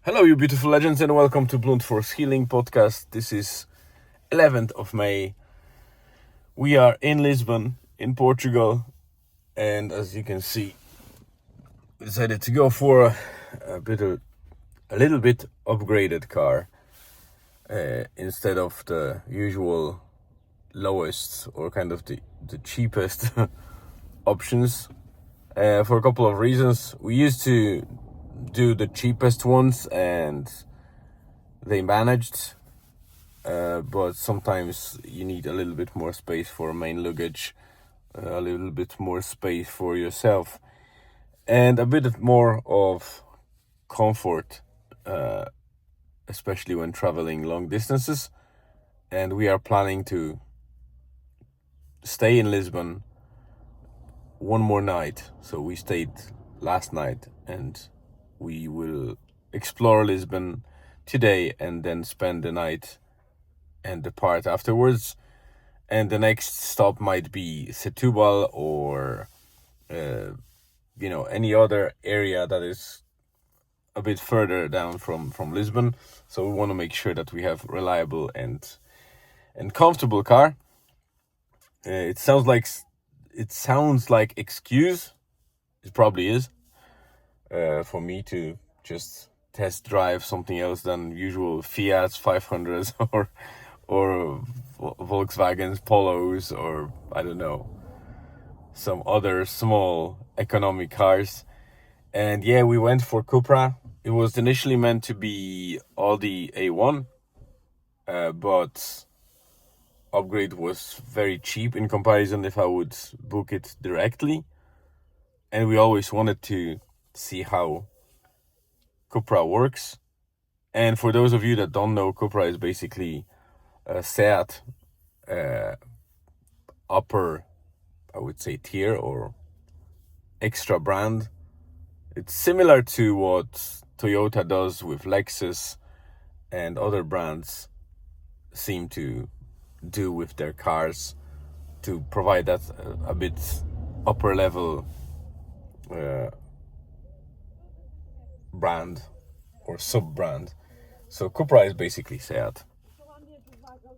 Hello, you beautiful legends, and welcome to Blunt Force Healing Podcast. This is 11th of May. We are in Lisbon, in Portugal, and as you can see, we decided to go for a little bit upgraded car instead of the usual lowest or kind of the cheapest options. For a couple of reasons. We used to do the cheapest ones and they managed, but sometimes you need a little bit more space for main luggage, a little bit more space for yourself, and a bit more of comfort, especially when traveling long distances. And we are planning to stay in Lisbon one more night. So we stayed last night and we will explore Lisbon today and then spend the night and depart afterwards. And the next stop might be Setúbal or any other area that is a bit further down from Lisbon. So we want to make sure that we have reliable and comfortable car. It sounds like excuse. It probably is for me to just test drive something else than usual Fiat 500s or Volkswagens Polos, or I don't know, some other small economic cars. And yeah, we went for Cupra. It was initially meant to be Audi A1, but upgrade was very cheap in comparison if I would book it directly. And we always wanted to see how Cupra works. And for those of you that don't know, Cupra is basically a Seat upper, I would say, tier or extra brand. It's similar to what Toyota does with Lexus and other brands seem to do with their cars, to provide that a bit upper level brand or sub brand. So Cupra is basically Seat,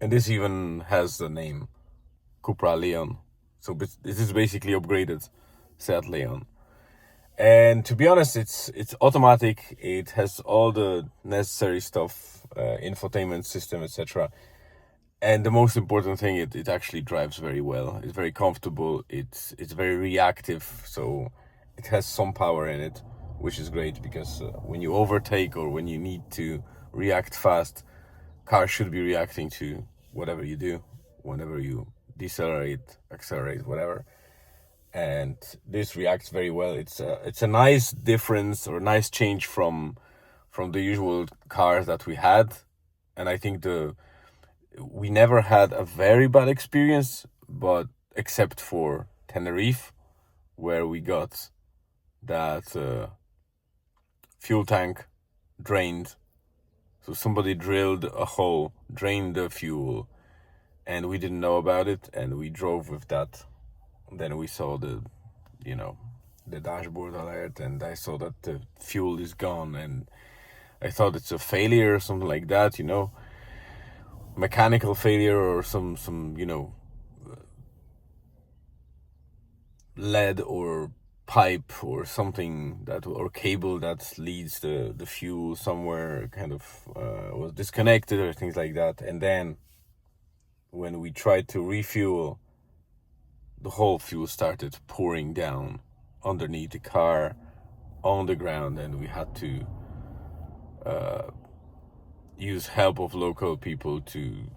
and this even has the name Cupra Leon. So this is basically upgraded Seat Leon. And to be honest, it's automatic. It has all the necessary stuff, infotainment system, etc. And the most important thing, it actually drives very well. It's very comfortable. It's very reactive, so it has some power in it, which is great because when you overtake or when you need to react fast, car should be reacting to whatever you do, whenever you decelerate, accelerate, whatever. And this reacts very well. It's a nice difference or nice change from the usual cars that we had. And I think we never had a very bad experience, but except for Tenerife, where we got that fuel tank drained. So somebody drilled a hole, drained the fuel, and we didn't know about it, and we drove with that. Then we saw the dashboard alert, and I saw that the fuel is gone, and I thought it's a failure or something like that, mechanical failure or some lead or pipe or something or cable that leads the fuel somewhere kind of was disconnected or things like that. And then when we tried to refuel, the whole fuel started pouring down underneath the car on the ground, and we had to use help of local people to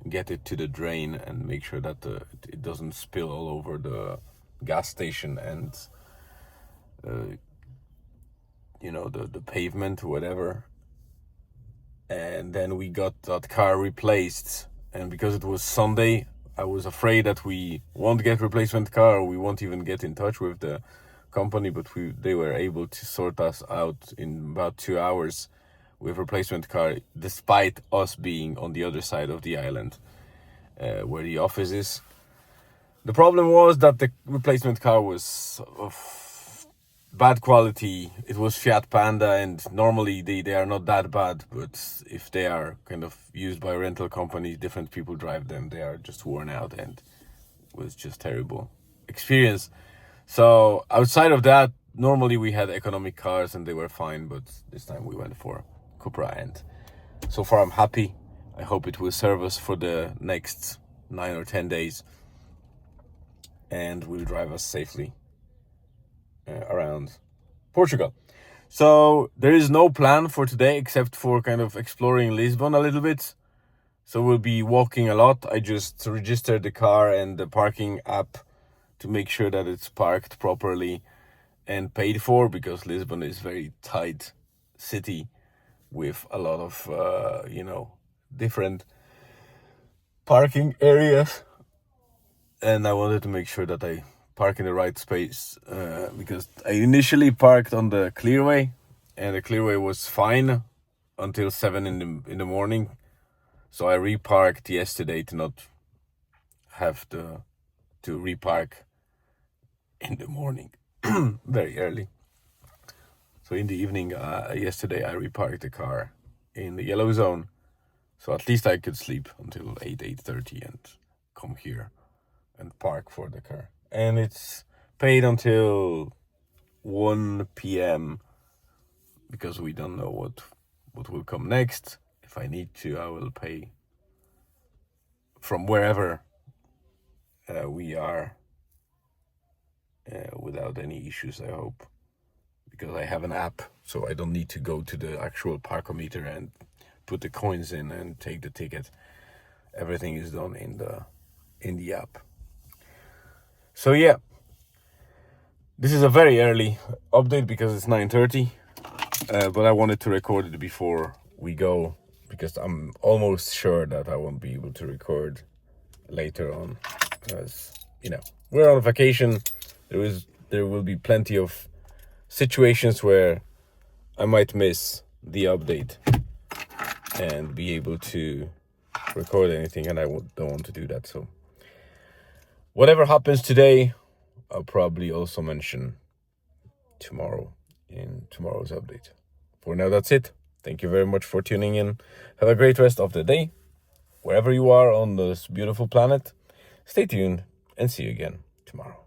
get it to the drain and make sure that it doesn't spill all over the gas station and the pavement, whatever. And then we got that car replaced, and because it was Sunday, I was afraid that we won't get replacement car, or we won't even get in touch with the company, but they were able to sort us out in about 2 hours with replacement car, despite us being on the other side of the island where the office is. The problem was that the replacement car was bad quality. It was Fiat Panda, and normally they are not that bad, but if they are kind of used by rental companies, different people drive them, they are just worn out, and it was just terrible experience. So outside of that, normally we had economic cars and they were fine, but this time we went for Cupra, and so far I'm happy. I hope it will serve us for the next 9 or 10 days and will drive us safely around Portugal. So there is no plan for today except for kind of exploring Lisbon a little bit. So we'll be walking a lot. I just registered the car and the parking app to make sure that it's parked properly and paid for, because Lisbon is very tight city with a lot of different parking areas, and I wanted to make sure that I park in the right space because I initially parked on the clearway, and the clearway was fine until 7 in the morning. So I reparked yesterday to not have to repark in the morning very early. So in the evening yesterday I reparked the car in the yellow zone, so at least I could sleep until 8:30 and come here and park for the car. And it's paid until 1 p.m. because we don't know what will come next. If I need to, I will pay from wherever we are without any issues, I hope, because I have an app, so I don't need to go to the actual parkometer and put the coins in and take the ticket. Everything is done in the app. So yeah, this is a very early update because it's 9:30, but I wanted to record it before we go, because I'm almost sure that I won't be able to record later on, as we're on vacation. There will be plenty of situations where I might miss the update and be able to record anything, and I don't want to do that. So whatever happens today, I'll probably also mention tomorrow in tomorrow's update. For now, that's it. Thank you very much for tuning in. Have a great rest of the day, wherever you are on this beautiful planet. Stay tuned and see you again tomorrow.